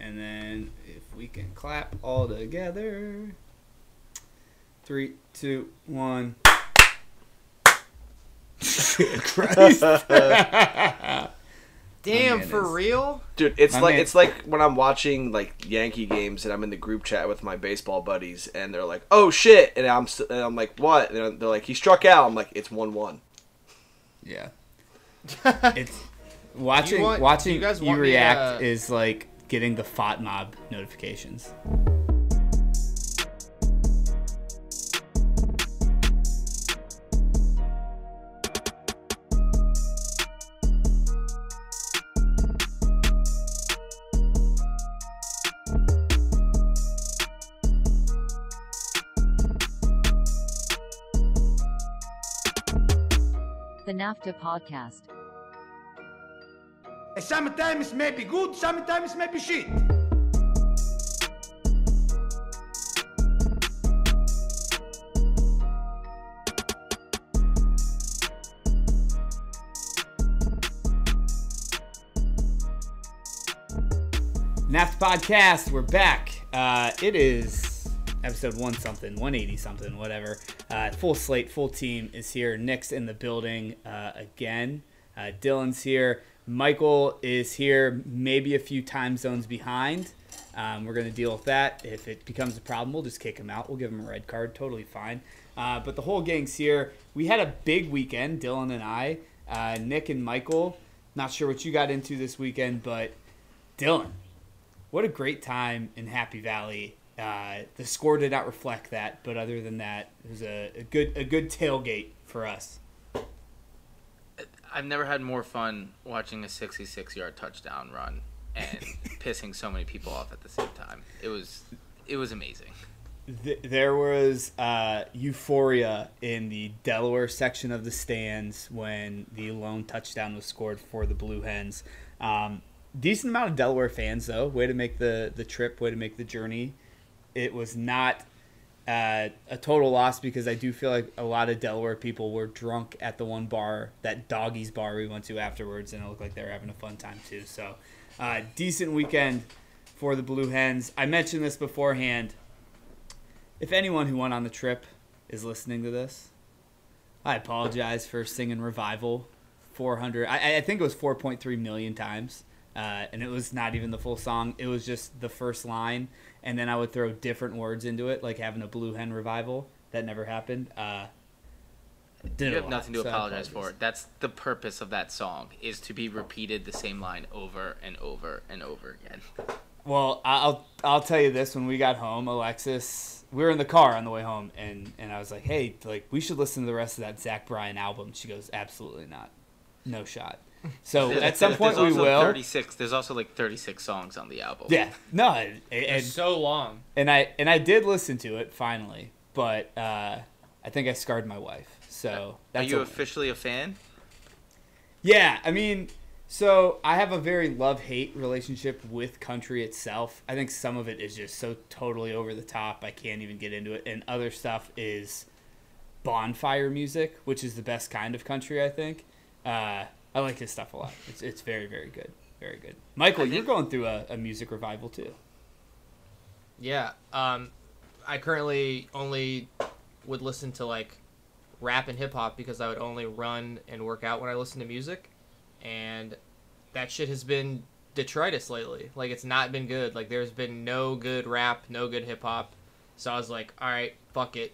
And then if we can clap all together. 3, 2, 1. Christ. Damn, for real? Dude, it's like when I'm watching like Yankee games and I'm in the group chat with my baseball buddies and they're like, "Oh shit." And I'm like, "What?" And they're like, "He struck out." I'm like, "It's 1-1." Yeah. It's watching you react is like getting the FOT mob notifications. The NAFTAA Podcast. Sometimes may be good, sometimes may be shit. NAFTAA Podcast, we're back. It is episode 180 something, whatever. Full slate, full team is here. Nick's in the building again. Dylan's here. Michael is here, maybe a few time zones behind. We're going to deal with that. If it becomes a problem, we'll just kick him out. We'll give him a red card. Totally fine. But the whole gang's here. We had a big weekend, Dylan and I. Nick and Michael. Not sure what you got into this weekend, but Dylan, what a great time in Happy Valley. The score did not reflect that, but other than that, it was a good tailgate for us. I've never had more fun watching a 66-yard touchdown run and pissing so many people off at the same time. It was amazing. There was euphoria in the Delaware section of the stands when the lone touchdown was scored for the Blue Hens. Decent amount of Delaware fans, though. Way to make the trip, way to make the journey. It was not a total loss because I do feel like a lot of Delaware people were drunk at the one bar, that Doggies bar we went to afterwards, and it looked like they were having a fun time too. So, decent weekend for the Blue Hens. I mentioned this beforehand. If anyone who went on the trip is listening to this, I apologize for singing Revival 400. I think it was 4.3 million times. And it was not even the full song. It was just the first line, and then I would throw different words into it, like having a Blue Hen revival. That never happened. You have nothing to apologize for. That's the purpose of that song, is to be repeated the same line over and over and over again. Well, I'll tell you this. When we got home, Alexis, we were in the car on the way home, and I was like, hey, like we should listen to the rest of that Zach Bryan album. She goes, absolutely not. No shot. So at some point we will. 36. There's also like 36 songs on the album. Yeah, no, It's so long. And I did listen to it finally, but I think I scarred my wife. So are you officially a fan? Yeah, I mean, so I have a very love-hate relationship with country itself. I think some of it is just so totally over the top I can't even get into it, and other stuff is bonfire music, which is the best kind of country, I think. I like his stuff a lot. It's very, very good. Very good. Michael, you're going through a music revival, too. Yeah. I currently only would listen to, like, rap and hip-hop because I would only run and work out when I listen to music. And that shit has been detritus lately. Like, it's not been good. Like, there's been no good rap, no good hip-hop. So I was like, all right, fuck it.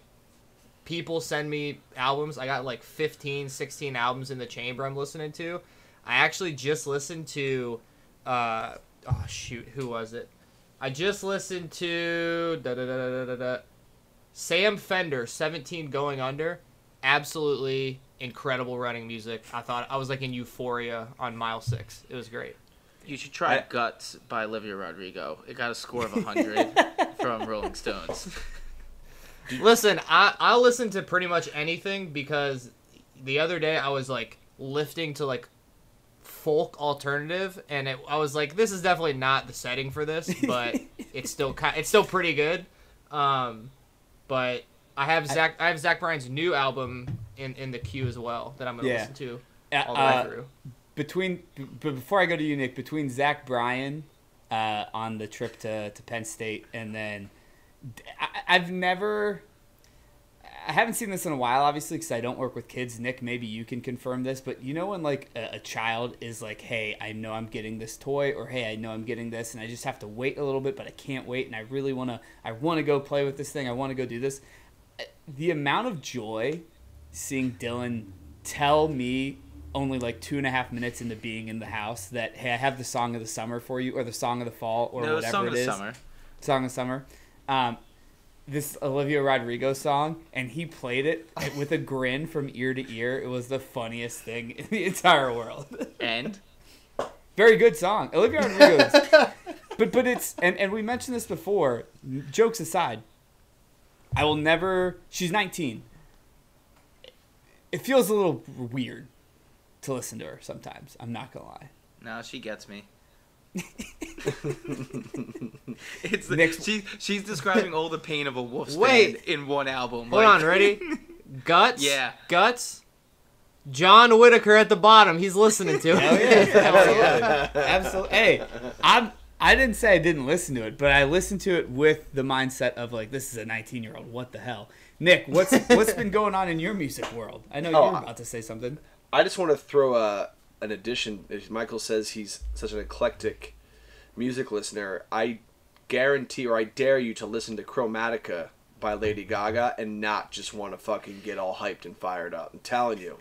People send me albums. I got like 15, 16 albums in the chamber I'm listening to. I actually just listened to, who was it? I just listened to Sam Fender, 17 Going Under. Absolutely incredible running music. I was like in euphoria on mile 6. It was great. You should try Guts by Olivia Rodrigo. It got a score of 100 from Rolling Stones. Listen, I'll listen to pretty much anything because the other day I was like lifting to like folk alternative, and I was like, this is definitely not the setting for this, but it's still pretty good. But I have Zach Bryan's new album in the queue as well that I'm gonna listen to all the way through. Before I go to you, Nick, between Zach Bryan on the trip to Penn State, and then I haven't seen this in a while, obviously, because I don't work with kids. Nick, maybe you can confirm this, but you know when like a child is like, hey, I know I'm getting this toy, or hey, I know I'm getting this, and I just have to wait a little bit, but I can't wait, and I really want to go play with this thing. I want to go do this. The amount of joy seeing Dylan tell me only like 2.5 minutes into being in the house that, hey, I have the song of the summer for you, or the song of the fall, or whatever it is. Song of summer. This Olivia Rodrigo song, and he played it with a grin from ear to ear. It was the funniest thing in the entire world. And? Very good song. Olivia Rodrigo. but it's, and we mentioned this before, jokes aside, I will never, she's 19. It feels a little weird to listen to her sometimes. I'm not going to lie. No, she gets me. It's she's describing all the pain of a Wolves fan in one album. Hold on, ready? Guts? Yeah. Guts? John Whitaker at the bottom. He's listening to it. Hell yeah. Absolutely. Hey, I didn't say I didn't listen to it, but I listened to it with the mindset of like, this is a 19-year-old. What the hell? Nick, what's been going on in your music world? I know you're about to say something. I just want to throw an addition. As Michael says he's such an eclectic music listener, I guarantee, or I dare you to listen to Chromatica by Lady Gaga and not just want to fucking get all hyped and fired up. I'm telling you.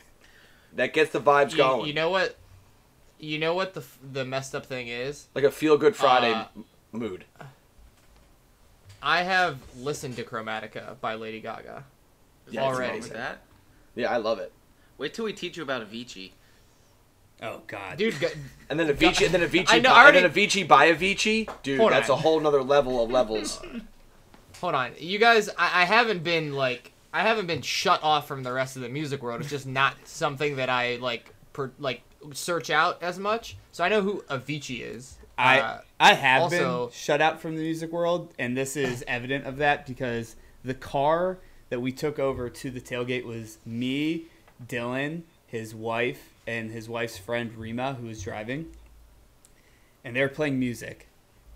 That gets the vibes going. You know what? You know what the messed up thing is? Like a feel-good Friday mood. I have listened to Chromatica by Lady Gaga already. With that? Yeah, I love it. Wait till we teach you about Avicii. Oh God, dude! And then Avicii, and then Avicii, already, and then Avicii by Avicii, dude. That's a whole nother level of levels. Hold on, you guys. I haven't been shut off from the rest of the music world. It's just not something that I search out as much. So I know who Avicii is. I have also been shut out from the music world, and this is evident of that because the car that we took over to the tailgate was me, Dylan, his wife, and his wife's friend Rima, who was driving, and they were playing music,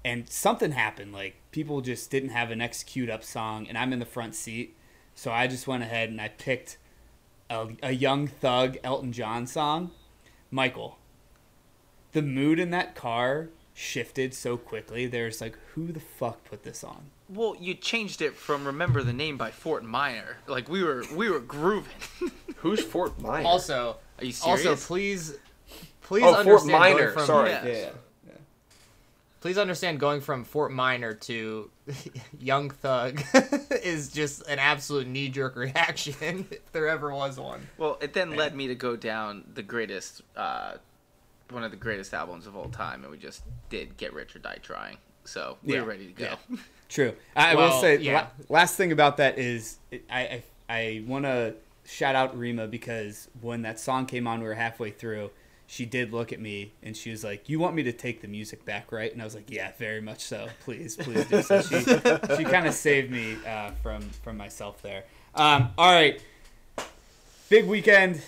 and something happened. Like, people just didn't have an next queued up song, and I'm in the front seat, so I just went ahead and I picked a Young Thug Elton John song. Michael, the mood in that car shifted so quickly. There's like, who the fuck put this on? Well, you changed it from Remember the Name by Fort Minor. Like, we were grooving. Who's Fort Minor? Also, are you serious? Also, please understand. Fort Minor. From, sorry. Yeah. Please understand, going from Fort Minor to Young Thug is just an absolute knee-jerk reaction, if there ever was one. Well, it then led me to go down the greatest, one of the greatest albums of all time, and we just did Get Rich or Die Trying. So we're ready to go. Yeah. True. I will say, last thing about that is, I want to shout out Rima, because when that song came on, we were halfway through. She did look at me and she was like, "You want me to take the music back, right?" And I was like, "Yeah, very much so. Please do." So she kind of saved me from myself there. All right, big weekend,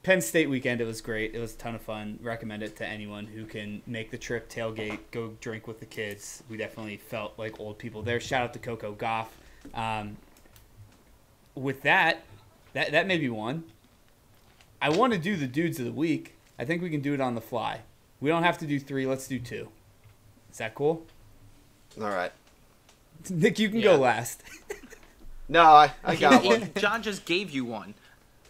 Penn State weekend. It was great. It was a ton of fun. Recommend it to anyone who can make the trip, tailgate, go drink with the kids. We definitely felt like old people there. Shout out to Coco Gauff. With that may be one. I want to do the dudes of the week. I think we can do it on the fly. We don't have to do 3. Let's do 2. Is that cool? All right. Nick, you can go last. No, I got one. John just gave you one.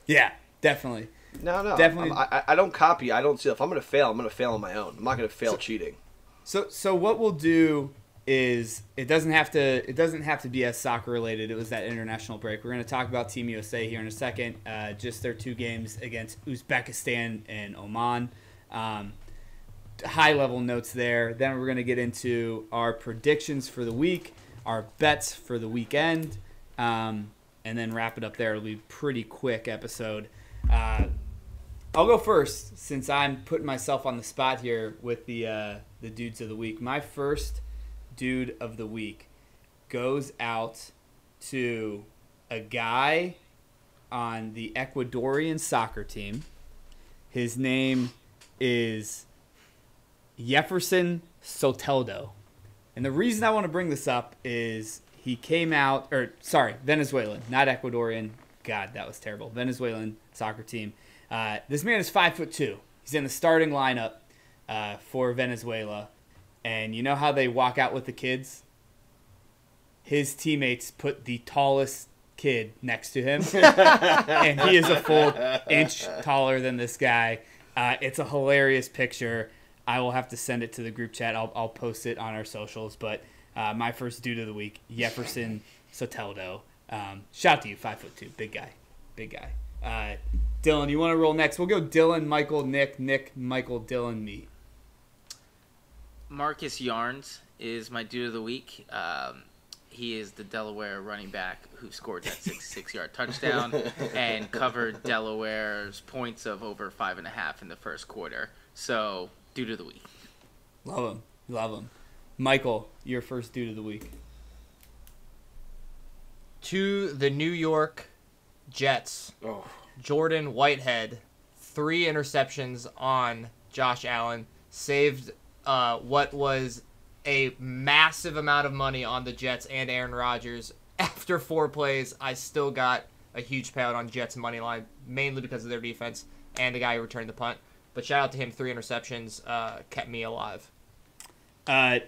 Yeah, definitely. No. Definitely. I don't copy. I don't steal. If I'm going to fail, I'm going to fail on my own. I'm not going to fail cheating. So what we'll do is it doesn't have to be as soccer related. It was that international break. We're going to talk about Team USA here in a second. Just their 2 games against Uzbekistan and Oman. High level notes there. Then we're going to get into our predictions for the week, our bets for the weekend, and then wrap it up there. It'll be a pretty quick episode. I'll go first since I'm putting myself on the spot here with the dudes of the week. My first dude of the week goes out to a guy on the Ecuadorian soccer team. His name is Jefferson Soteldo. And the reason I want to bring this up is he came out, Venezuelan, not Ecuadorian. God, that was terrible. Venezuelan soccer team. This man is 5'2". He's in the starting lineup for Venezuela. And you know how they walk out with the kids? His teammates put the tallest kid next to him. And he is a full inch taller than this guy. It's a hilarious picture. I will have to send it to the group chat. I'll post it on our socials. But my first dude of the week, Jefferson Soteldo. Shout out to you, 5'2", big guy. Dylan, you want to roll next? We'll go Dylan, Michael, Nick, Michael, Dylan, me. Marcus Yarns is my dude of the week. He is the Delaware running back who scored that 6-yard touchdown and covered Delaware's points of over 5.5 in the first quarter. So, dude of the week. Love him. Michael, your first dude of the week. To the New York Jets. Oh. Jordan Whitehead, 3 interceptions on Josh Allen, saved what was a massive amount of money on the Jets and Aaron Rodgers. After 4 plays, I still got a huge payout on Jets money line, mainly because of their defense and the guy who returned the punt. But shout out to him, 3 interceptions kept me alive.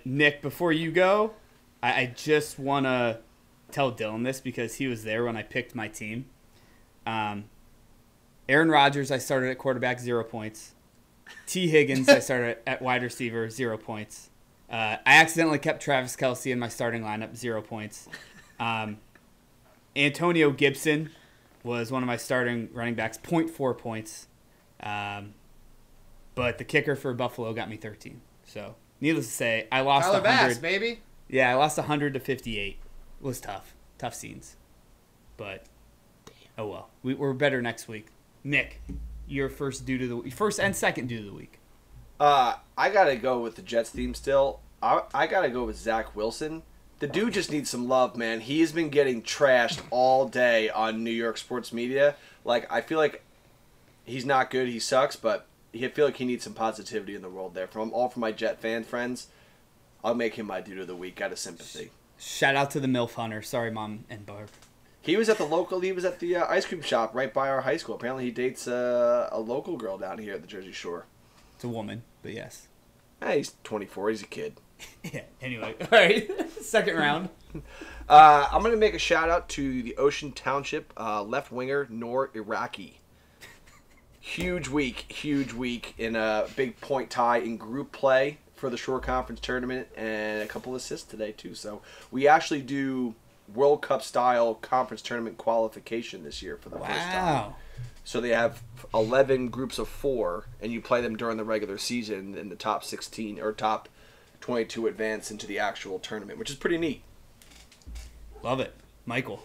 Nick, before you go, I just want to tell Dylan this because he was there when I picked my team. Aaron Rodgers, I started at quarterback, 0 points. T. Higgins, I started at wide receiver, 0 points. I accidentally kept Travis Kelce in my starting lineup, 0 points. Antonio Gibson was one of my starting running backs, 0.4 points. But the kicker for Buffalo got me 13. So, needless to say, I lost Tyler 100. Bass, baby. Yeah, I lost 100 to 58. It was tough. Tough scenes. But, oh well. We're better next week. Nick, your first and second dude of the week. I gotta go with the Jets theme still. I gotta go with Zach Wilson. The dude just needs some love, man. He has been getting trashed all day on New York sports media. Like, I feel like he's not good. He sucks, but I feel like he needs some positivity in the world there. From my Jet fan friends, I'll make him my dude of the week out of sympathy. Shout out to the MILF Hunter. Sorry, Mom and Barb. He was at the ice cream shop right by our high school. Apparently he dates a local girl down here at the Jersey Shore. It's a woman, but yes. He's 24. He's a kid. Yeah, anyway. All right, second round. I'm going to make a shout out to the Ocean Township left winger, Noor Iraqi. Huge week in a big point tie in group play for the Shore Conference tournament and a couple assists today too. So we actually do World Cup style conference tournament qualification this year for the first time. So they have 11 groups of 4 and you play them during the regular season and the top 16 or top 22 advance into the actual tournament, which is pretty neat. Love it. Michael.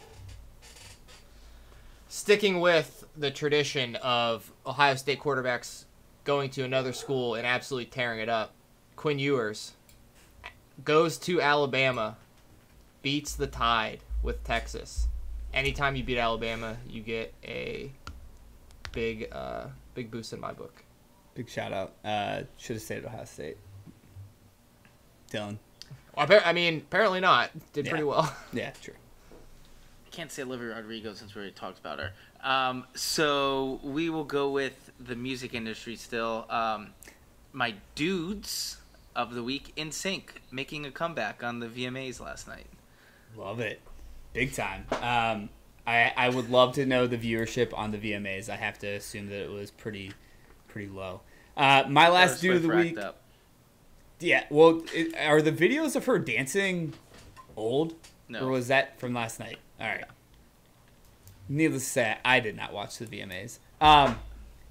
Sticking with the tradition of Ohio State quarterbacks going to another school and absolutely tearing it up, Quinn Ewers goes to Alabama, beats the Tide with Texas. Anytime you beat Alabama, you get a big boost in my book. Big shout out. Should have stayed at Ohio State. Dylan. Well, I mean, apparently not. Did pretty well. Yeah, true. Can't say Olivia Rodrigo since we already talked about her. So we will go with the music industry still. My dudes of the week, NSYNC, making a comeback on the VMAs last night. Love it. Big time. I would love to know the viewership on the VMAs. I have to assume that it was pretty low. My last dude of the week. Up. Yeah, well, are the videos of her dancing old? No. Or was that from last night? All right. Needless to say, I did not watch the VMAs.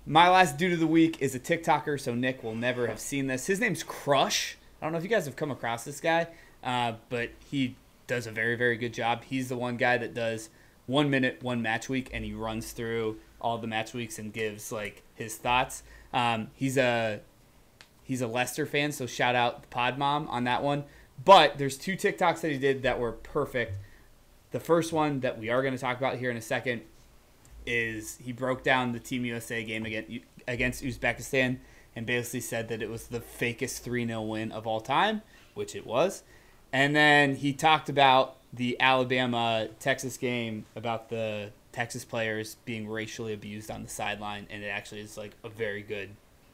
My last dude of the week is a TikToker, so Nick will never have seen this. His name's Crush. I don't know if you guys have come across this guy, but he does a very, very good job. He's the one guy that does 1 minute, 1 match week, and he runs through all the match weeks and gives like his thoughts. He's a Leicester fan, so shout out the Pod Mom on that one. But there's 2 TikToks that he did that were perfect. The first one that we are going to talk about here in a second is he broke down the Team USA game against Uzbekistan, and basically said that it was the fakest 3-0 win of all time, which it was. And then he talked about the Alabama-Texas game, about the Texas players being racially abused on the sideline, and it actually is like a very good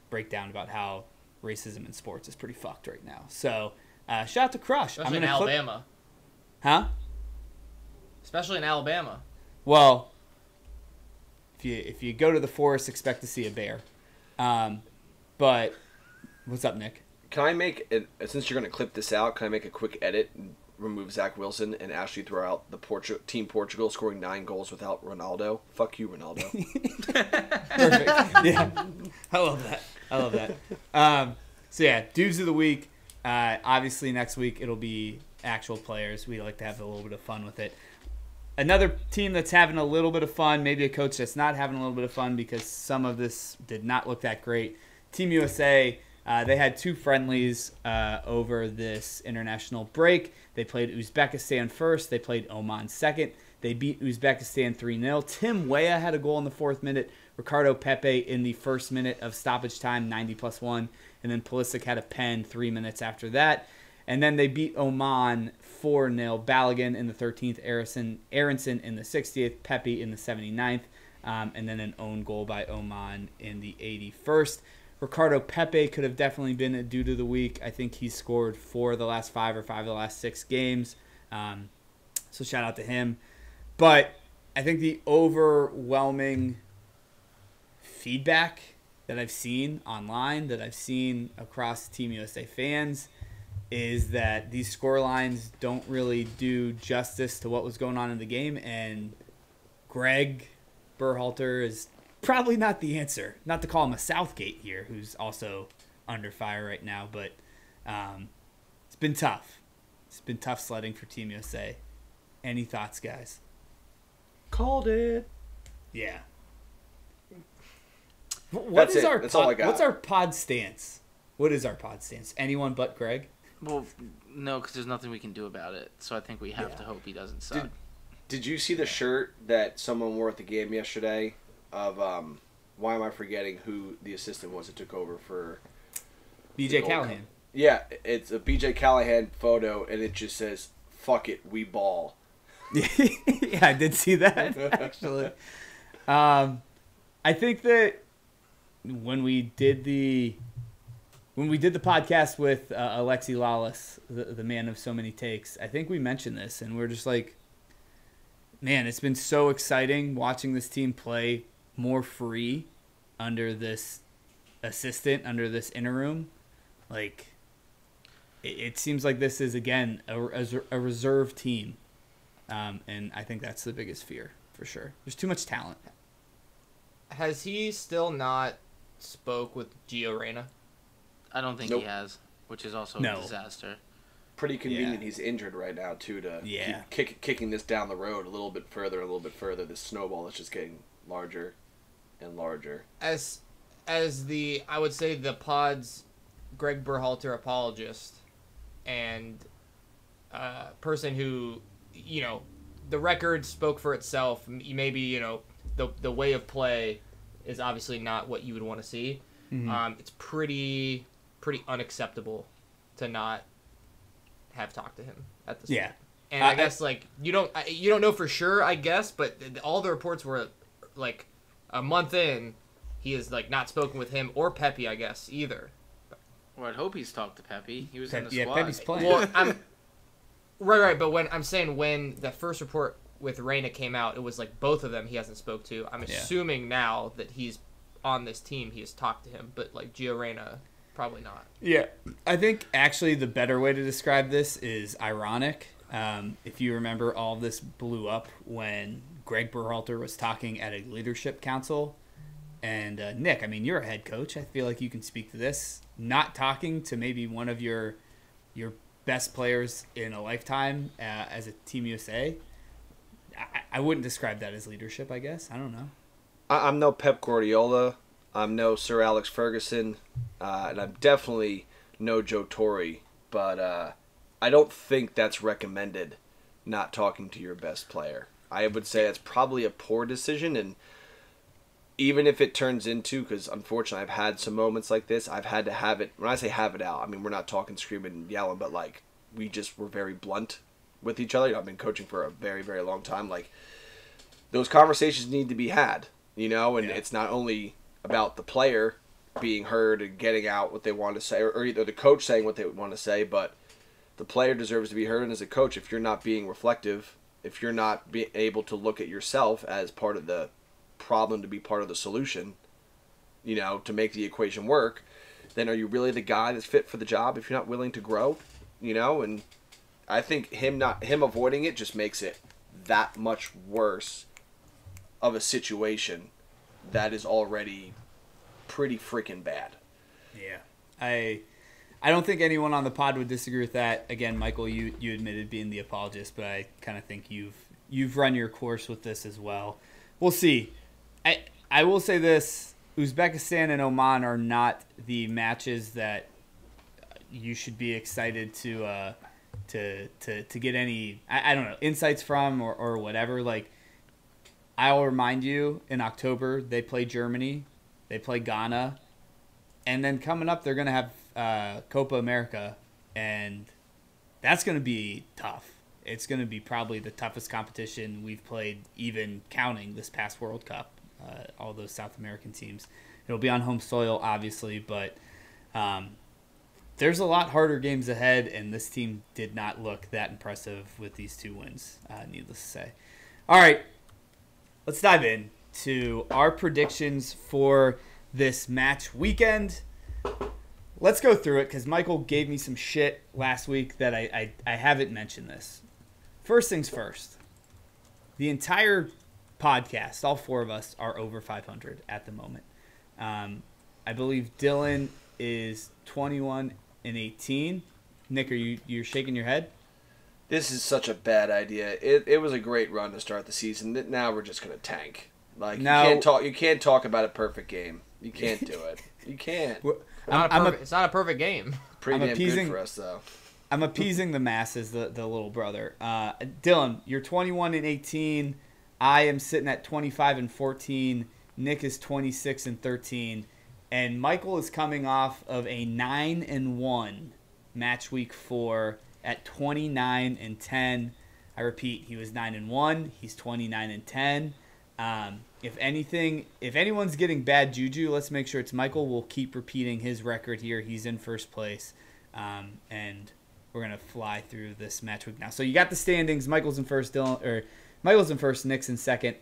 breakdown about how racism in sports is pretty fucked right now. So, shout out to Crush. Especially in Alabama. Huh? Especially in Alabama. Well, if you go to the forest, expect to see a bear. But what's up, Nick? Can I make it, since you're going to clip this out, can I make a quick edit and remove Zach Wilson and actually throw out the Team Portugal scoring 9 goals without Ronaldo? Fuck you, Ronaldo. Perfect. Yeah. I love that. So yeah, dudes of the week. Obviously next week it'll be actual players. We like to have a little bit of fun with it. Another team that's having a little bit of fun, maybe a coach that's not having a little bit of fun because some of this did not look that great. Team USA, they had 2 friendlies over this international break. They played Uzbekistan first. They played Oman second. They beat Uzbekistan 3-0. Tim Weah had a goal in the 4th minute. Ricardo Pepe in the 1st minute of stoppage time, 90+1. And then Pulisic had a pen 3 minutes after that. And then they beat Oman 4-0. Balogun in the 13th, Aronson in the 60th, Pepe in the 79th, and then an own goal by Oman in the 81st. Ricardo Pepe could have definitely been a dude of the week. I think he scored 4 of the last 5 or 5 of the last 6 games. So shout out to him. But I think the overwhelming feedback that I've seen online, that I've seen across Team USA fans, is that these scorelines don't really do justice to what was going on in the game, and Gregg Berhalter is probably not the answer. Not to call him a Southgate here, who's also under fire right now, but it's been tough. It's been tough sledding for Team USA. Any thoughts, guys? Called it. Yeah. That's all I got. What's our pod stance? What is our pod stance? Anyone but Gregg? Well, no, because there's nothing we can do about it. So I think we have to hope he doesn't suck. Did you see the shirt that someone wore at the game yesterday of, why am I forgetting who the assistant was that took over for... BJ Callahan. Yeah, it's a BJ Callahan photo, and it just says, fuck it, we ball. Yeah, I did see that, actually. I think that when we did the podcast with Alexi Lawless, the man of so many takes, I think we mentioned this, and we're just like, man, it's been so exciting watching this team play more free under this assistant, under this interim. Like, it seems like this is, again, a reserve team, and I think that's the biggest fear, for sure. There's too much talent. Has he still not spoke with Gio Reyna? I don't think he has, which is also a disaster. Pretty convenient he's injured right now, too, to keep kicking this down the road a little bit further. This snowball is just getting larger and larger. As I would say, the pod's Gregg Berhalter apologist and person who, the record spoke for itself. Maybe, the way of play is obviously not what you would want to see. Mm-hmm. It's pretty unacceptable to not have talked to him at this point. And I guess you don't know for sure, I guess, but all the reports were like a month in, he is not spoken with him or Pepe, I guess, either. Well, I'd hope he's talked to Pepe. He was in the squad. Pepe's playing. Well, right, but when the first report with Reyna came out, it was both of them he hasn't spoke to. I'm assuming now that he's on this team, he has talked to him, but Gio Reyna, probably not. Yeah, I think actually the better way to describe this is ironic. If you remember, all of this blew up when Gregg Berhalter was talking at a leadership council. And Nick, I mean, you're a head coach. I feel like you can speak to this. Not talking to maybe one of your best players in a lifetime as a Team USA, I wouldn't describe that as leadership, I guess. I don't know. I'm no Pep Guardiola. I'm no Sir Alex Ferguson. And I'm definitely no Joe Torre. But I don't think that's recommended, not talking to your best player. I would say that's probably a poor decision. And even if it turns into, because unfortunately I've had some moments like this, I've had to have it, when I say have it out, I mean we're not talking screaming and yelling, but like we just were very blunt with each other. I've been coaching for a very, very long time. Like those conversations need to be had, and it's not only about the player being heard and getting out what they want to say, or either the coach saying what they want to say, but the player deserves to be heard. And as a coach, if you're not being reflective, if you're not being able to look at yourself as part of the problem to be part of the solution, to make the equation work, then are you really the guy that's fit for the job if you're not willing to grow? And I think him avoiding it just makes it that much worse of a situation that is already pretty freaking bad. Yeah. I don't think anyone on the pod would disagree with that. Again, Michael, you admitted being the apologist, but I kind of think you've run your course with this as well. We'll see. I will say this: Uzbekistan and Oman are not the matches that you should be excited to get any I don't know insights from or whatever. Like, I'll remind you, in October they play Germany, they play Ghana, and then coming up they're gonna have Copa America, and that's gonna be tough. It's gonna be probably the toughest competition we've played, even counting this past World Cup. All those South American teams. It'll be on home soil, obviously, but there's a lot harder games ahead, and this team did not look that impressive with these 2 wins, needless to say. All right, let's dive in to our predictions for this match weekend. Let's go through it, because Michael gave me some shit last week that I haven't mentioned this. First things first, the entire podcast, all 4 of us are over 500 at the moment. I believe Dylan is 21-18. Nick, you're shaking your head? This is such a bad idea. It was a great run to start the season. Now we're just gonna tank. Like, you can't talk about a perfect game. You can't do it. You can't. It's not a perfect game. Pretty damn good for us, though. I'm appeasing the masses, the little brother. Dylan, you're 21-18. I am sitting at 25-14. Nick is 26-13. And Michael is coming off of a 9-1 match week 4 at 29-10. I repeat, he was 9-1. He's 29-10. If anyone's getting bad juju, let's make sure it's Michael. We'll keep repeating his record here. He's in first place. And we're gonna fly through this match week now. So you got the standings. Michael's in first. Michael's in first, Nick's in second,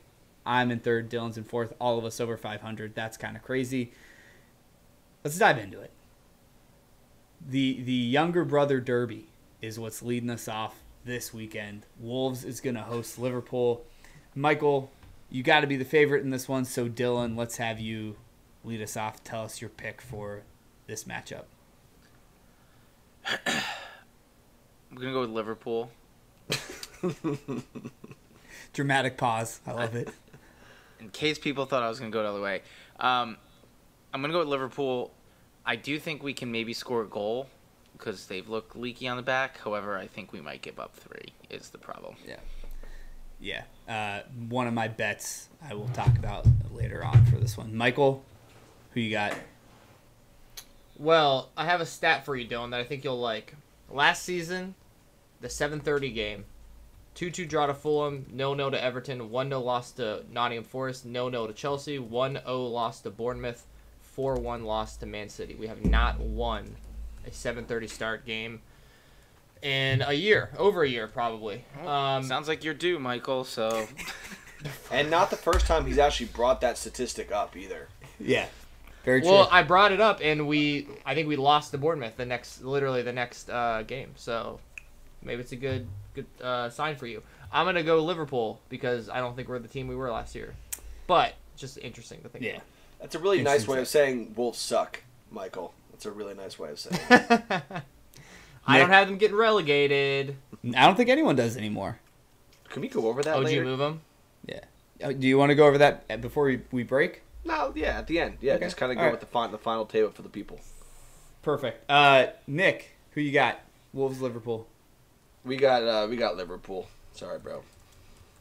I'm in third, Dylan's in fourth, all of us over 500. That's kind of crazy. Let's dive into it. The younger brother derby is what's leading us off this weekend. Wolves is going to host Liverpool. Michael, you got to be the favorite in this one, so Dylan, let's have you lead us off. Tell us your pick for this matchup. I'm going to go with Liverpool. Dramatic pause. I love it. In case people thought I was going to go the other way. I'm going to go with Liverpool. I do think we can maybe score a goal because they've looked leaky on the back. However, I think we might give up 3 is the problem. Yeah. One of my bets I will talk about later on for this one. Michael, who you got? Well, I have a stat for you, Dylan, that I think you'll like. Last season, the 7:30 game, 2-2 draw to Fulham, 0-0 to Everton, 1-0 loss to Nottingham Forest, 0-0 to Chelsea, 1-0 loss to Bournemouth, 4-1 loss to Man City. We have not won a 7:30 start game in a year, over a year probably. Sounds like you're due, Michael. So, and not the first time he's actually brought that statistic up either. Yeah, very true. Well, I brought it up, and I think we lost to Bournemouth the next game. So maybe it's a good sign for you. I'm gonna go Liverpool because I don't think we're the team we were last year, but just interesting to think about. That's a really nice way of saying Wolves suck, Michael. That's a really nice way of saying it. I don't have them getting relegated. I don't think anyone does anymore. Can we go over that later? later? Do you move them? Yeah. Do you want to go over that before we break? No, yeah, at the end. Yeah, okay. Just kind of go with the final table for the people. Perfect. Nick, who you got? Wolves, Liverpool. We got Liverpool. Sorry, bro.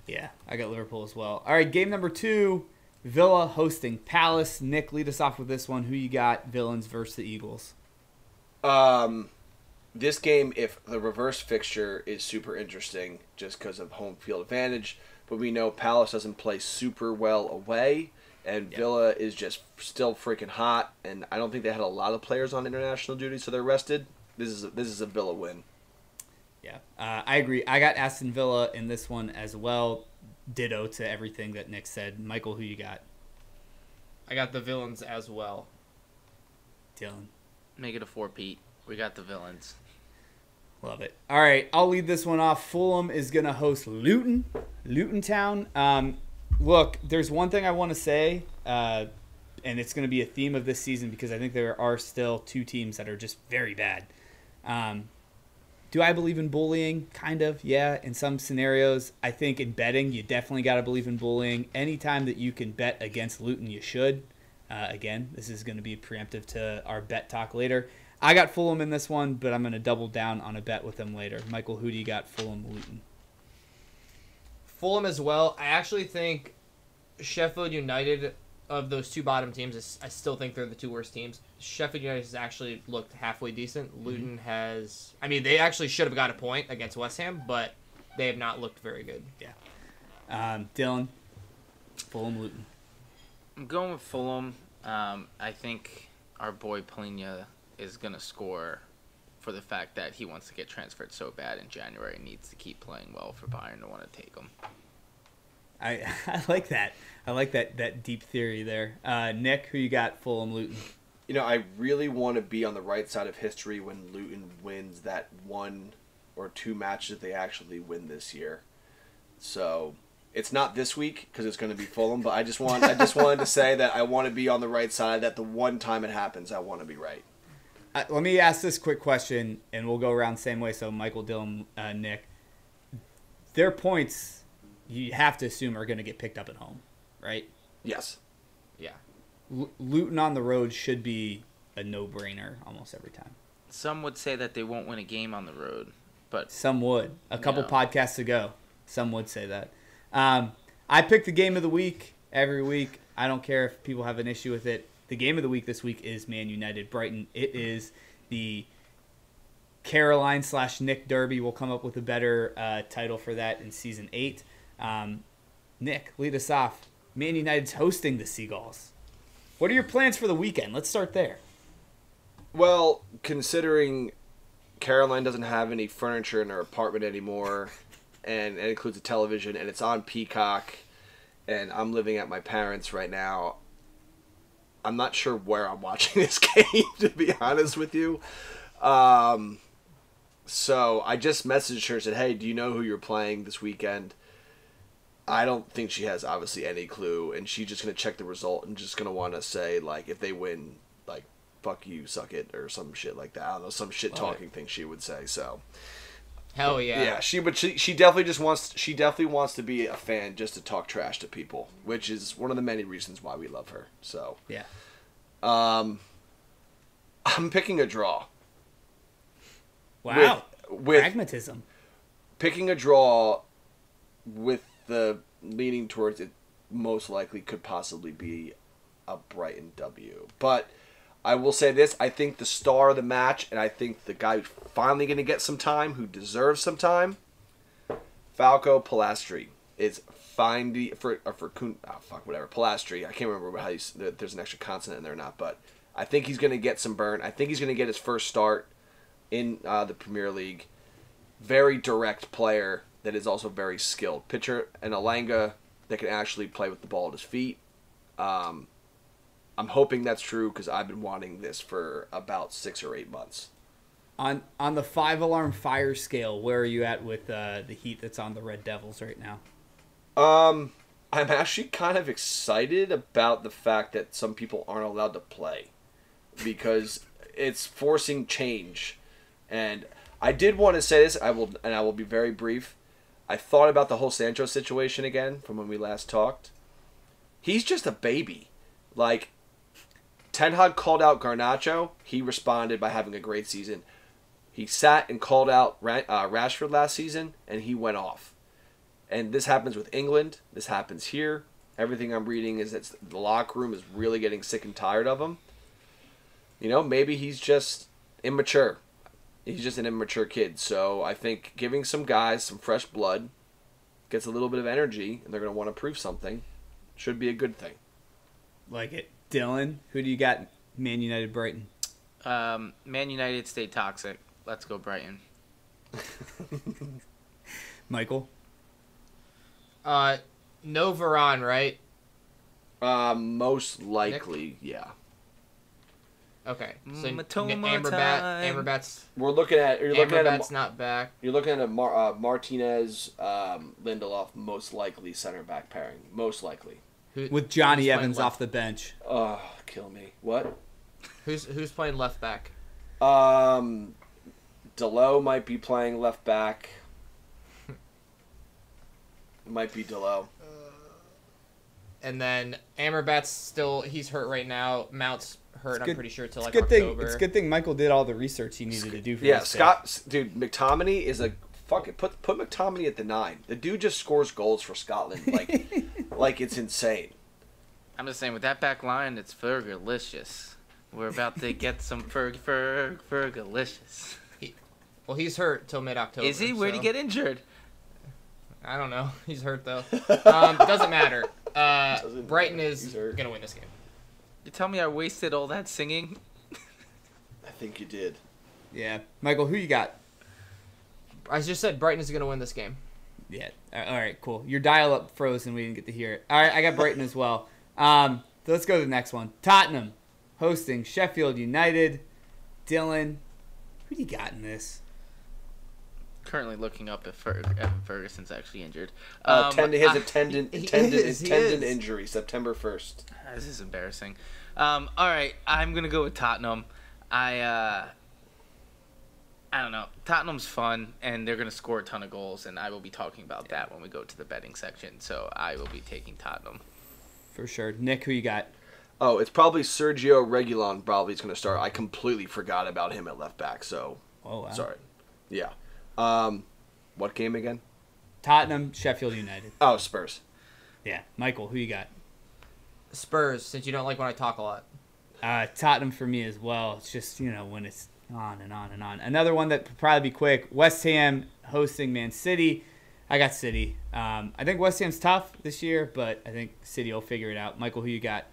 Yeah, I got Liverpool as well. All right, game number 2. Villa hosting Palace. Nick, lead us off with this one. Who you got? Villains versus the Eagles. This game, if the reverse fixture, is super interesting just because of home field advantage. But we know Palace doesn't play super well away, and Villa is just still freaking hot. And I don't think they had a lot of players on international duty, so they're rested. This is a Villa win. Yeah, I agree. I got Aston Villa in this one as well. Ditto to everything that Nick said. Michael, who you got? I got the villains as well. Dylan. Make it a 4-peat. We got the villains. Love it. All right, I'll lead this one off. Fulham is going to host Luton Town. Look, there's one thing I want to say, and it's going to be a theme of this season because I think there are still two teams that are just very bad. Do I believe in bullying? Kind of, yeah, in some scenarios. I think in betting, you definitely got to believe in bullying. Anytime that you can bet against Luton, you should. Again, this is going to be preemptive to our bet talk later. I got Fulham in this one, but I'm going to double down on a bet with them later. Michael, who do you got? Fulham, Luton. Fulham as well. I actually think Sheffield United, of those two bottom teams, I still think they're the two worst teams. Sheffield United has actually looked halfway decent. Luton has... I mean, they actually should have got a point against West Ham, but they have not looked very good. Yeah. Dylan, Fulham, Luton. I'm going with Fulham. I think our boy Polina is going to score for the fact that he wants to get transferred so bad in January and needs to keep playing well for Bayern to want to take him. I like that. I like that deep theory there. Nick, who you got? Fulham, Luton. You know, I really want to be on the right side of history when Luton wins that 1 or 2 matches they actually win this year. So it's not this week because it's going to be Fulham, but I just wanted to say that I want to be on the right side. That the one time it happens, I want to be right. Let me ask this quick question, and we'll go around the same way. So Michael, Dylan, Nick, their points you have to assume are going to get picked up at home, right? Yes. Yeah. Luton on the road should be a no-brainer almost every time. Some would say that they won't win a game on the road, but some would. A couple podcasts ago, some would say that. I pick the game of the week every week. I don't care if people have an issue with it. The game of the week this week is Man United Brighton. It is the Caroline/Nick Derby. We'll come up with a better title for that in season 8. Nick, lead us off. Man United's hosting the Seagulls. What are your plans for the weekend? Let's start there. Well, considering Caroline doesn't have any furniture in her apartment anymore, and it includes a television, and it's on Peacock, and I'm living at my parents' right now, I'm not sure where I'm watching this game, to be honest with you. So I just messaged her and said, hey, do you know who you're playing this weekend? I don't think she has, obviously, any clue, and she's just going to check the result and just going to want to say, like, if they win, like, fuck you, suck it, or some shit like that. I don't know, some shit-talking thing she would say, so... Hell yeah. Yeah, she definitely wants to be a fan just to talk trash to people, which is one of the many reasons why we love her. So yeah, I'm picking a draw. Wow, with pragmatism. Picking a draw with the leaning towards it most likely could possibly be a Brighton W, but I will say this, I think the star of the match, and I think the guy who's finally going to get some time, who deserves some time, Falco Palastri, is Palastri. I can't remember how there's an extra consonant in there or not, but I think he's going to get some burn. I think he's going to get his first start in the Premier League. Very direct player that is also very skilled. Pitcher and Alanga that can actually play with the ball at his feet. I'm hoping that's true because I've been wanting this for about 6 or 8 months. On the 5-alarm fire scale, where are you at with the heat that's on the Red Devils right now? I'm actually kind of excited about the fact that some people aren't allowed to play because it's forcing change. And I did want to say this, I will be very brief. I thought about the whole Sancho situation again from when we last talked. He's just a baby. Like, Ten Hag called out Garnacho. He responded by having a great season. He sat and called out Rashford last season, and he went off. And this happens with England. This happens here. Everything I'm reading is that the locker room is really getting sick and tired of him. You know, maybe he's just immature. He's just an immature kid. So I think giving some guys some fresh blood gets a little bit of energy, and they're going to want to prove something. Should be a good thing. Like it. Dylan, who do you got? Man United, Brighton. Man United stay toxic. Let's go Brighton. Michael? No Varane, right? Most likely, yeah. Okay. So Matoma time. Amrabat's You're looking at not back. You're looking at a Martinez, Lindelof, most likely center back pairing. Most likely. With Johnny who's Evans playing off the bench. Oh, kill me. What? Who's playing left back? Delo might be playing left back. It might be Delo. And then Amrabat's he's hurt right now. Mount's hurt, I'm pretty sure, till like October. October. It's a good thing Michael did all the research he needed to do for Yeah, this Scott, dude, McTominay is a fuck it. Put McTominay at the 9. The dude just scores goals for Scotland like it's insane. I'm just saying, with that back line, it's Fergalicious. We're about to get some Fergalicious. Well, he's hurt till mid-October. Is he? Where'd he get injured? I don't know. He's hurt, though. Doesn't matter. Brighton is going to win this game. You tell me I wasted all that singing? I think you did. Yeah. Michael, who you got? I just said Brighton is going to win this game. Yeah. All right, cool. Your dial-up froze and we didn't get to hear it. All right, I got Brighton as well. So let's go to the next one. Tottenham hosting Sheffield United. Dylan, who do you got in this? Currently looking up if Evan Ferguson's actually injured. He has a tendon is. injury, September 1st. This is embarrassing. All right, I'm gonna go with Tottenham. I don't know. Tottenham's fun, and they're gonna score a ton of goals, and I will be talking about that when we go to the betting section. So I will be taking Tottenham For sure. Nick, who you got? Oh, it's probably Sergio Reguilon. Probably is going to start. I completely forgot about him at left back. So, wow. Sorry. Yeah. What game again? Tottenham, Sheffield United. Oh, Spurs. Yeah. Michael, who you got? Spurs, since you don't like when I talk a lot. Tottenham for me as well. It's just, when it's on and on and on. Another one that will probably be quick. West Ham hosting Man City. I got City. I think West Ham's tough this year, but I think City will figure it out. Michael, who you got?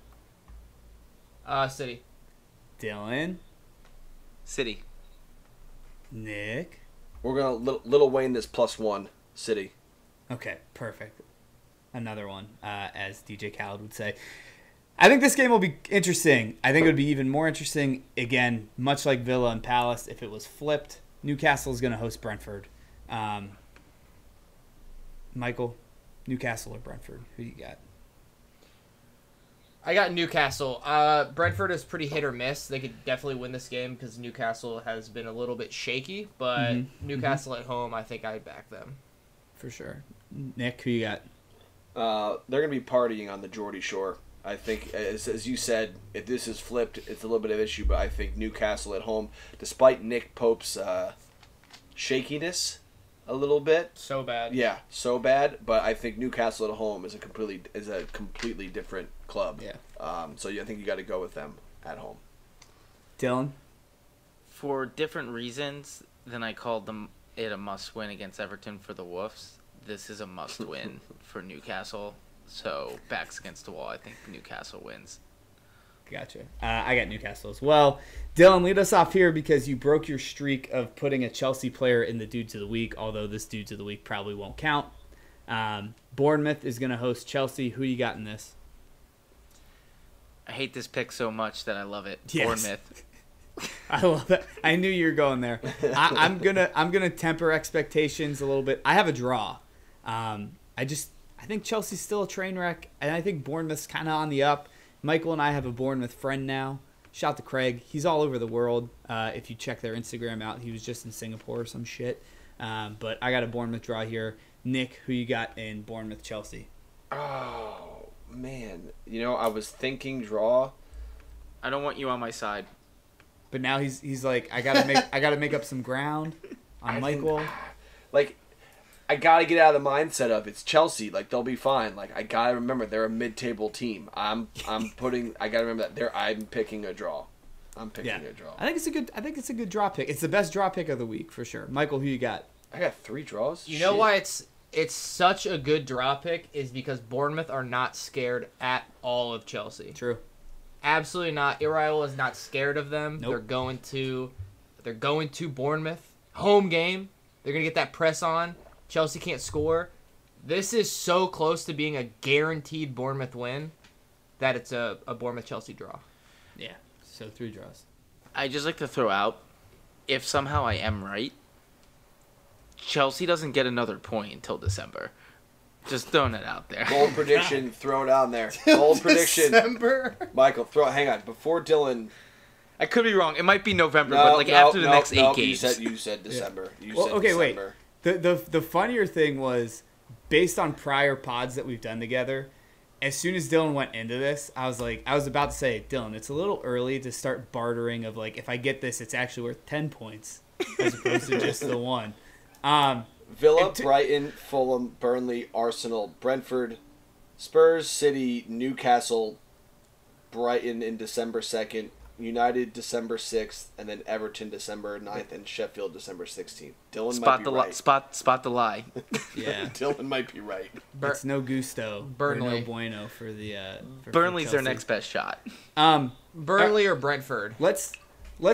City. Dylan. City. Nick. We're going to Little Wayne this +1, City. Okay, perfect. Another one, as DJ Khaled would say. I think this game will be interesting. I think it would be even more interesting, again, much like Villa and Palace, if it was flipped. Newcastle is going to host Brentford. Michael, Newcastle or Brentford? Who you got? I got Newcastle. Brentford is pretty hit or miss. They could definitely win this game because Newcastle has been a little bit shaky. But Newcastle at home, I think I'd back them. For sure. Nick, who you got? They're going to be partying on the Geordie Shore. I think, as you said, if this is flipped, it's a little bit of an issue. But I think Newcastle at home, despite Nick Pope's shakiness a little bit. So bad. Yeah, so bad. But I think Newcastle at home is a completely different club. Yeah. So I think you got to go with them at home. Dylan? For different reasons than I called it a must-win against Everton for the Wolves, this is a must-win for Newcastle. So, backs against the wall, I think Newcastle wins. Gotcha. I got Newcastle as well. Dylan, lead us off here because you broke your streak of putting a Chelsea player in the Dudes of the Week, although this Dudes of the Week probably won't count. Bournemouth is going to host Chelsea. Who you got in this? I hate this pick so much that I love it. Yes. Bournemouth. I love that. I knew you were going there. I'm gonna temper expectations a little bit. I have a draw. I think Chelsea's still a train wreck, and I think Bournemouth's kind of on the up. Michael and I have a Bournemouth friend now. Shout out to Craig. He's all over the world. If you check their Instagram out, he was just in Singapore or some shit. But I got a Bournemouth draw here. Nick, who you got in Bournemouth Chelsea? Oh man, I was thinking draw. I don't want you on my side. But now he's like, I gotta make up some ground on Michael. I gotta get out of the mindset of it's Chelsea. Like, they'll be fine. Like, I gotta remember they're a mid-table team. I gotta remember that I'm picking a draw. I'm picking a draw. I think it's a good draw pick. It's the best draw pick of the week for sure. Michael, who you got? I got 3 draws. You know why it's such a good draw pick is because Bournemouth are not scared at all of Chelsea. True. Absolutely not. Iraola is not scared of them. Nope. They're going to Bournemouth. Home game. They're going to get that press on. Chelsea can't score. This is so close to being a guaranteed Bournemouth win that it's a Bournemouth-Chelsea draw. Yeah. So 3 draws. I just like to throw out, if somehow I am right, Chelsea doesn't get another point until December. Just throwing it out there. Bold prediction, throw it on there. Bold prediction. December. Michael, hang on. Before Dylan... I could be wrong. It might be November, but after the next 8 games. You said December. Yeah. Okay, December. Wait. The funnier thing was, based on prior pods that we've done together, as soon as Dylan went into this, I was about to say, Dylan, it's a little early to start bartering of, like, if I get this, it's actually worth 10 points as opposed to just the 1. Villa, Brighton, Fulham, Burnley, Arsenal, Brentford, Spurs, City, Newcastle, Brighton in December 2nd, United December 6th, and then Everton December 9th, and Sheffield December 16th. Dylan might be right. Spot the lie. Yeah. Dylan might be right. It's no gusto. Burnley. No bueno for the Burnley's for their next best shot. Burnley or Brentford. Let's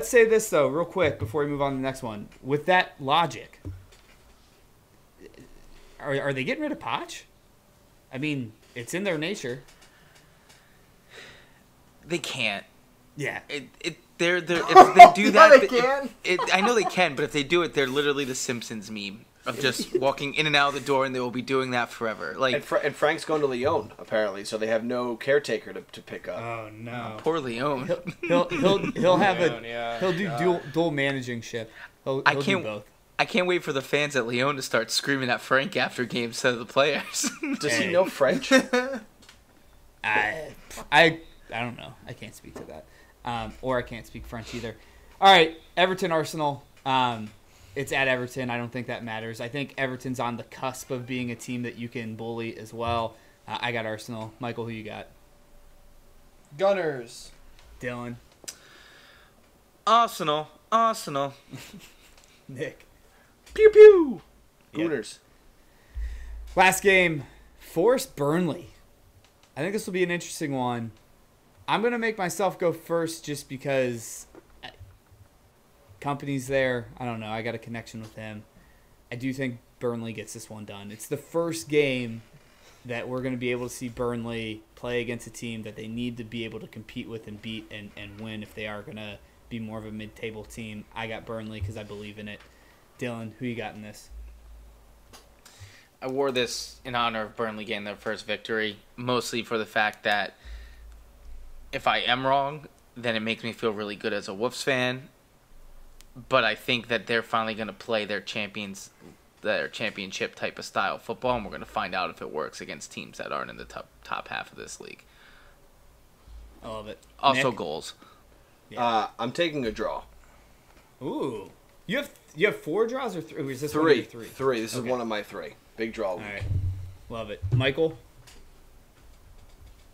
say this, though, real quick before we move on to the next one. With that logic, are they getting rid of Poch? I mean, it's in their nature. They can't. Yeah. If they do that, they can. I know they can, but if they do it, they're literally the Simpsons meme of just walking in and out of the door, and they will be doing that forever. Like, and Frank's going to Lyon apparently, so they have no caretaker to pick up. Oh no, poor Lyon. He'll have he'll do dual managing ship. He'll do both. I can't wait for the fans at Lyon to start screaming at Frank after games instead of the players. Does he know French? I don't know. I can't speak to that. Or I can't speak French either. All right, Everton Arsenal. It's at Everton. I don't think that matters. I think Everton's on the cusp of being a team that you can bully as well. I got Arsenal. Michael, who you got? Gunners. Dylan. Arsenal. Nick. Pew pew. Gooners. Last game, Forest Burnley. I think this will be an interesting one. I'm going to make myself go first just because Company's there. I don't know. I got a connection with him. I do think Burnley gets this one done. It's the first game that we're going to be able to see Burnley play against a team that they need to be able to compete with and beat and win if they are going to be more of a mid-table team. I got Burnley because I believe in it. Dylan, who you got in this? I wore this in honor of Burnley getting their first victory, mostly for the fact that if I am wrong, then it makes me feel really good as a Wolves fan. But I think that they're finally going to play their championship type of style football, and we're going to find out if it works against teams that aren't in the top half of this league. I love it. Also Nick? Goals. Yeah. I'm taking a draw. Ooh. You have 4 draws or 3? Or is this Three. one of your 3? 3. This is Okay. one of my 3. Big draw week. All right. Love it. Michael?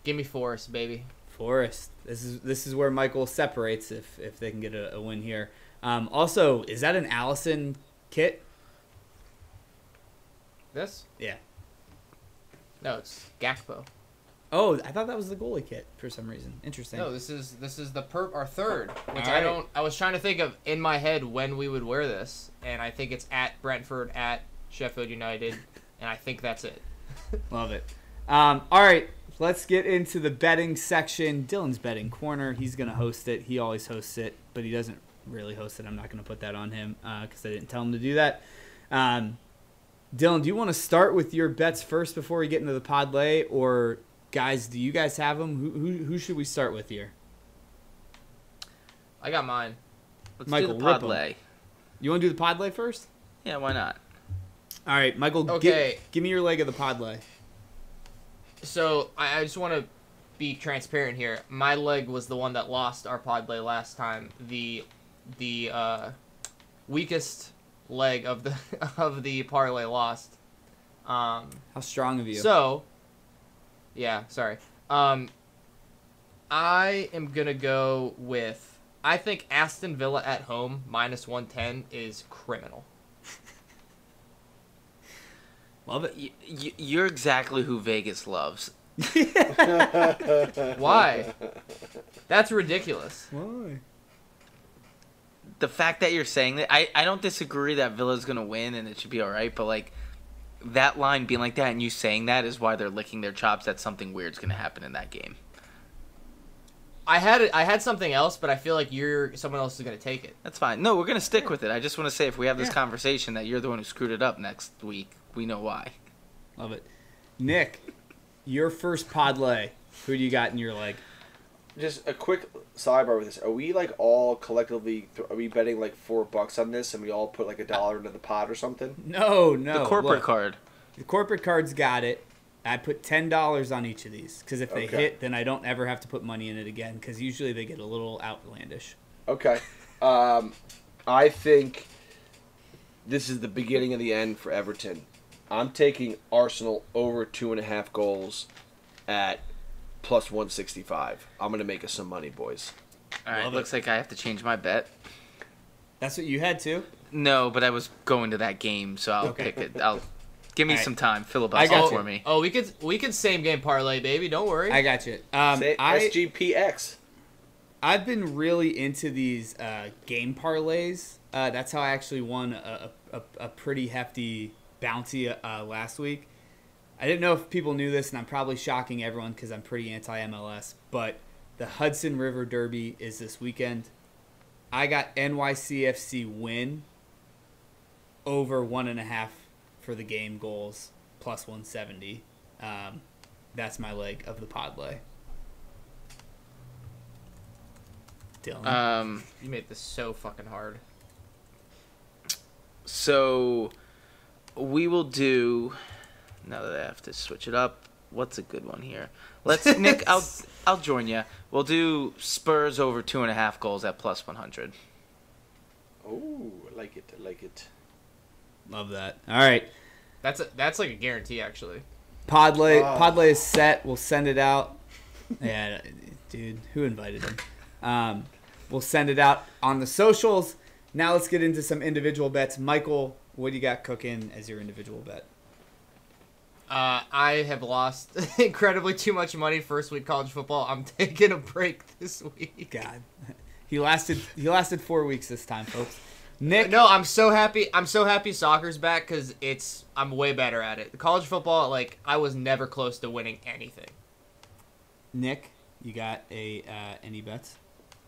Give me Forest, baby. Forest. This is where Michael separates if they can get a win here. Also, is that an Allison kit? This? Yeah. No, it's Gakpo. Oh, I thought that was the goalie kit for some reason. Interesting. No, this is the our third, which All right. I was trying to think of in my head when we would wear this, and I think it's at Brentford, at Sheffield United, and I think that's it. Love it. All right, let's get into the betting section. Dylan's betting corner. He's going to host it. He always hosts it, but he doesn't really host it. I'm not going to put that on him because I didn't tell him to do that. Dylan, do you want to start with your bets first before we get into the parlay, or guys, do you guys have them? Who should we start with here? I got mine. Let's Michael, do the rip 'em. parlay. You want to do the parlay first? Yeah, why not? All right, Michael, Okay. give me your leg of the parlay. So I just want to be transparent here. My leg was the one that lost our parlay last time. The weakest leg of the parlay lost. How strong of you. So, yeah, sorry. I am going to go with, I think Aston Villa at home, -110 is criminal. Love it. You're exactly who Vegas loves. Why? That's ridiculous. Why? The fact that you're saying that, I don't disagree that Villa's going to win and it should be all right, but like that line being like that and you saying that is why they're licking their chops that something weird's going to happen in that game. I had something else, but I feel like someone else is going to take it. That's fine. No, we're going to stick with it. I just want to say if we have this conversation that you're the one who screwed it up next week, we know why. Love it. Nick, your first parlay. Who do you got in your leg? Just a quick sidebar with this. Are we like all collectively? Are we betting like $4 on this, and we all put like $1 into the pot or something? No. The corporate card. The corporate card's got it. I put $10 on each of these because if they Okay. hit, then I don't ever have to put money in it again because usually they get a little outlandish. Okay. I think this is the beginning of the end for Everton. I'm taking Arsenal over 2.5 goals at +165. I'm gonna make us some money, boys. All right, Love looks it. like I have to change my bet. That's what you had too? No, but I was going to that game, so I'll Okay. pick it. Give me All right. some time. I Filibuster got for you. me. Oh, we could same game parlay, baby. Don't worry. I got you. Say SGPX. I've been really into these game parlays. That's how I actually won a pretty hefty bounty last week. I didn't know if people knew this, and I'm probably shocking everyone because I'm pretty anti-MLS, but the Hudson River Derby is this weekend. I got NYCFC win over 1.5 for the game goals, +170. That's my leg of the parlay. Dylan. You made this so fucking hard. So we will do. Now that I have to switch it up, what's a good one here? Let's Nick. I'll join you. We'll do Spurs over 2.5 goals at +100. Oh, I like it. I like it. Love that. All right. That's like a guarantee, actually. Podlay is set. We'll send it out. Yeah, dude, who invited him? We'll send it out on the socials. Now let's get into some individual bets. Michael, what do you got cooking as your individual bet? I have lost incredibly too much money first week college football. I'm taking a break this week. God, he lasted 4 weeks this time, folks. Nick, No, I'm so happy. I'm so happy soccer's back because I'm way better at it. The college football, like I was never close to winning anything. Nick, you got any bets?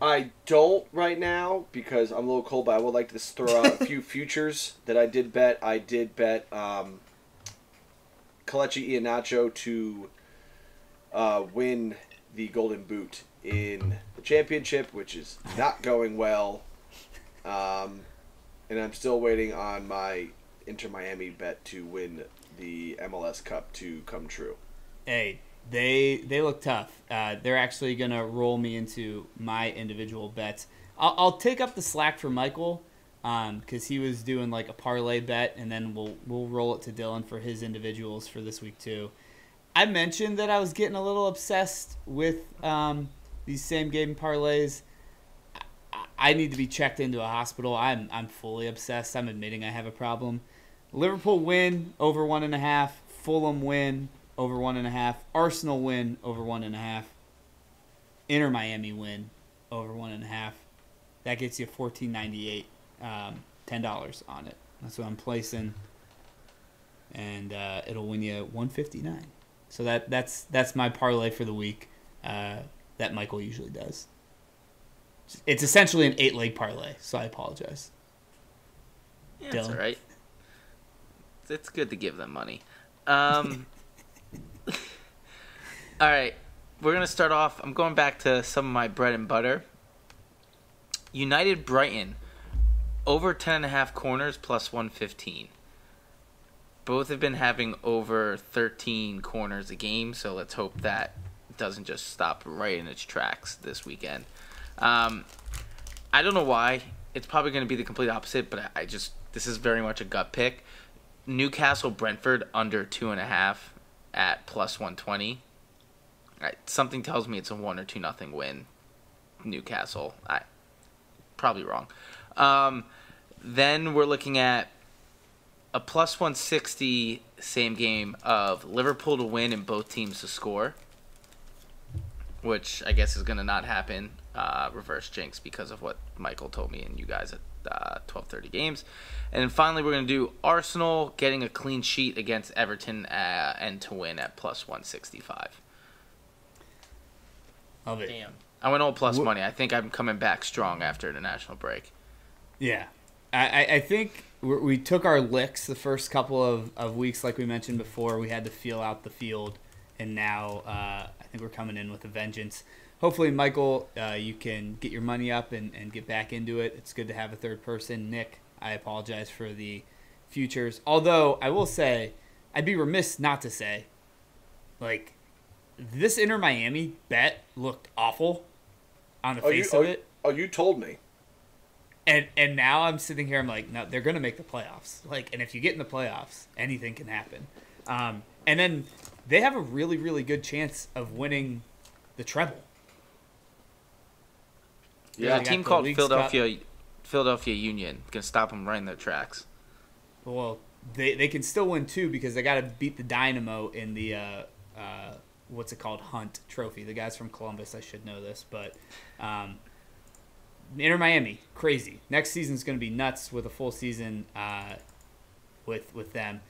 I don't right now because I'm a little cold, but I would like to throw out a few futures that I did bet. I did bet Kelechi Iheanacho to win the Golden Boot in the championship, which is not going well. And I'm still waiting on my Inter Miami bet to win the MLS Cup to come true. Hey, they look tough. They're actually gonna roll me into my individual bets. I'll take up the slack for Michael, because he was doing like a parlay bet, and then we'll roll it to Dylan for his individuals for this week too. I mentioned that I was getting a little obsessed with these same game parlays. I need to be checked into a hospital. I'm fully obsessed. I'm admitting I have a problem. Liverpool win over 1.5. Fulham win over 1.5. Arsenal win over 1.5. Inter Miami win over 1.5. That gets you $14.98. $10 on it. That's what I'm placing, and it'll win you $159. So that's my parlay for the week. That Michael usually does. It's essentially an 8-leg parlay, so I apologize. Yeah, that's Dylan? all right. It's good to give them money. All right, we're going to start off. I'm going back to some of my bread and butter. United Brighton, over 10.5 corners plus 115. Both have been having over 13 corners a game, so let's hope that doesn't just stop right in its tracks this weekend. I don't know why. It's probably going to be the complete opposite, but this is very much a gut pick. Newcastle Brentford under 2.5 at plus 120. Something tells me it's a 1 or 2-0 win. Newcastle. Probably wrong. Then we're looking at a plus 160 same game of Liverpool to win and both teams to score, which I guess is going to not happen. Reverse jinx because of what Michael told me and you guys at 12:30 games. And then finally we're going to do Arsenal getting a clean sheet against Everton and to win at plus 165. Love it. Damn. I went all plus money. I think I'm coming back strong after the national break. Yeah. I think we took our licks the first couple of weeks, like we mentioned before. We had to feel out the field, and now I think we're coming in with a vengeance. Hopefully, Michael, you can get your money up and get back into it. It's good to have a third person. Nick, I apologize for the futures. Although, I will say, I'd be remiss not to say, like, this Inter Miami bet looked awful on the face of it. Oh, you told me. And now I'm sitting here, I'm like, no, they're going to make the playoffs. Like, and if you get in the playoffs, anything can happen. And then they have a really, really good chance of winning the treble. Yeah, a team called Philadelphia Union can stop them right in their tracks. Well, they can still win too because they got to beat the Dynamo in the what's it called, Hunt Trophy. The guys from Columbus, I should know this, but Inter Miami, crazy. Next season's going to be nuts with a full season with them.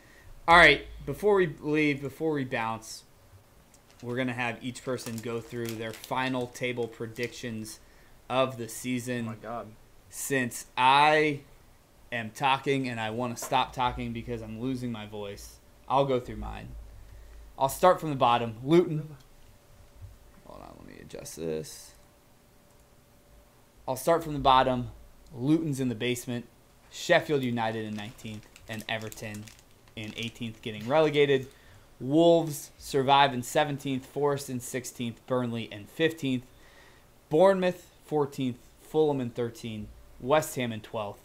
All right, before we leave, before we bounce, we're going to have each person go through their final table predictions of the season. Oh my God. Since I am talking and I want to stop talking because I'm losing my voice, I'll go through mine. I'll start from the bottom. Luton. Hold on, let me adjust this. I'll start from the bottom. Luton's in the basement. Sheffield United in 19th and Everton in 18th getting relegated. Wolves survive in 17th, Forest in 16th, Burnley in 15th. Bournemouth 14th, Fulham in 13th, West Ham in 12th.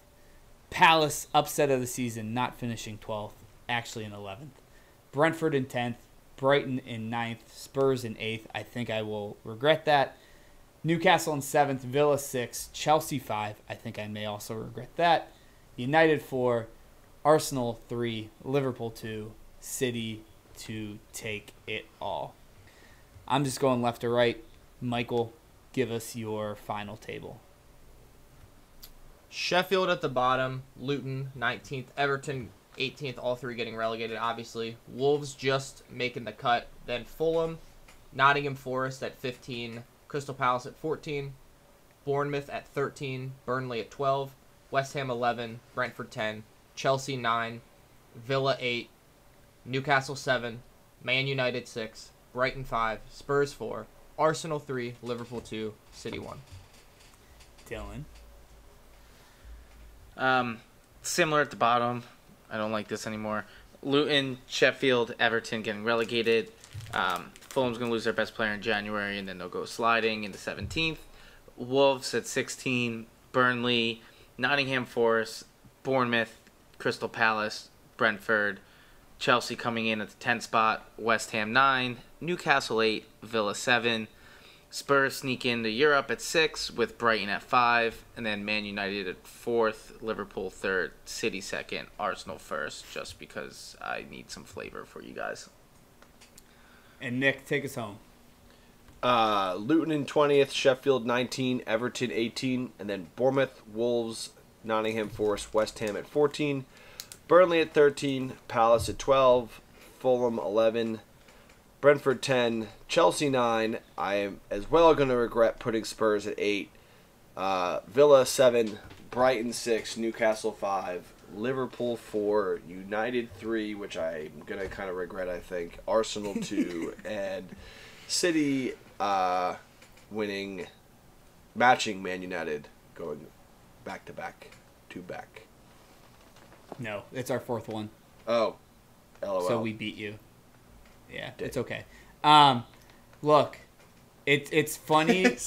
Palace, upset of the season, not finishing 12th, actually in 11th. Brentford in 10th, Brighton in 9th, Spurs in 8th. I think I will regret that. Newcastle in 7th, Villa 6th, Chelsea 5. I think I may also regret that. United 4, Arsenal 3, Liverpool 2, City to take it all. I'm just going left to right. Michael, give us your final table. Sheffield at the bottom, Luton 19th, Everton 18th, all three getting relegated, obviously. Wolves just making the cut. Then Fulham, Nottingham Forest at 15, Crystal Palace at 14, Bournemouth at 13, Burnley at 12, West Ham 11, Brentford 10, Chelsea 9, Villa 8, Newcastle 7, Man United 6, Brighton 5, Spurs 4, Arsenal 3, Liverpool 2, City 1. Dylan. Similar at the bottom. I don't like this anymore. Luton, Sheffield, Everton getting relegated. Fulham's going to lose their best player in January, and then they'll go sliding into 17th. Wolves at 16, Burnley, Nottingham Forest, Bournemouth, Crystal Palace, Brentford, Chelsea coming in at the 10th spot, West Ham 9, Newcastle 8, Villa 7, Spurs sneak into Europe at 6 with Brighton at 5, and then Man United at 4th, Liverpool 3rd, City 2nd, Arsenal 1st, just because I need some flavor for you guys. And Nick, take us home. Luton in 20th, Sheffield 19, Everton 18, and then Bournemouth, Wolves, Nottingham Forest, West Ham at 14, Burnley at 13, Palace at 12, Fulham 11, Brentford 10, Chelsea 9. I am as well going to regret putting Spurs at 8, Villa 7, Brighton 6, Newcastle 5, Liverpool 4, United 3, which I'm going to kind of regret, I think, Arsenal 2, and City winning, matching Man United, going back-to-back, two-back. No, it's our fourth one. Oh, LOL. So we beat you. Yeah, it's okay. Look, it's funny.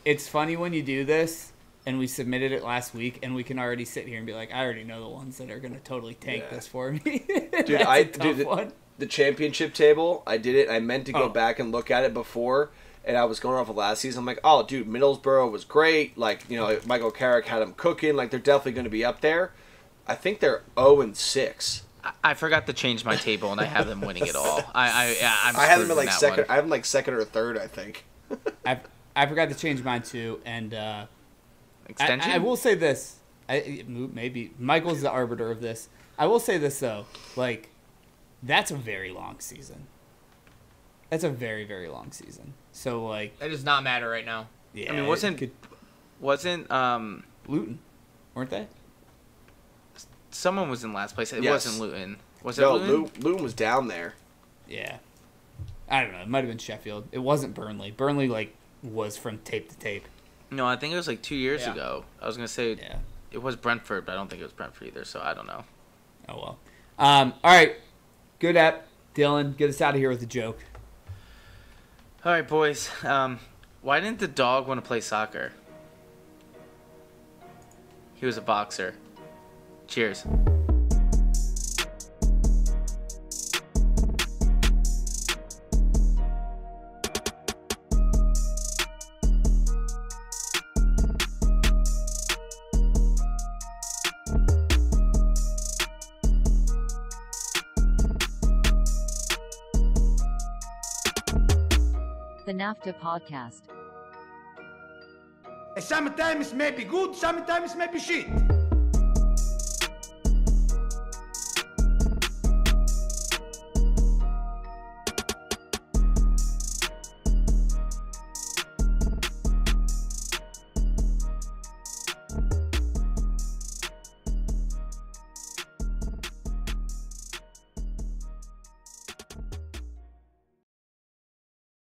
It's funny when you do this, and we submitted it last week, and we can already sit here and be like, I already know the ones that are going to totally tank this for me. Dude, the championship table, I did it. I meant to go back and look at it before, and I was going off of last season. I'm like, oh, dude, Middlesbrough was great. Like, Michael Carrick had them cooking. Like, they're definitely going to be up there. I think they're 0-6. I forgot to change my table, and I have them winning it all. I have them in like second. I have them like second or third, I think. I forgot to change mine too, and extension. I will say this. Maybe Michael's the arbiter of this. I will say this though, like that's a very long season. That's a very, very long season. So like It does not matter right now. Yeah, I mean, wasn't Luton, weren't they? Someone was in last place. It Yes. wasn't Luton. Was it No, Luton? Luton was down there. Yeah. I don't know. It might have been Sheffield. It wasn't Burnley. Burnley like was from tape to tape. No, I think it was like 2 years ago. I was gonna say Yeah. it was Brentford, but I don't think it was Brentford either. So I don't know. Oh well. All right. Good app, Dylan. Get us out of here with a joke. All right, boys. Why didn't the dog want to play soccer? He was a boxer. Cheers. The NAFTAA Podcast. Sometimes maybe good, sometimes maybe shit.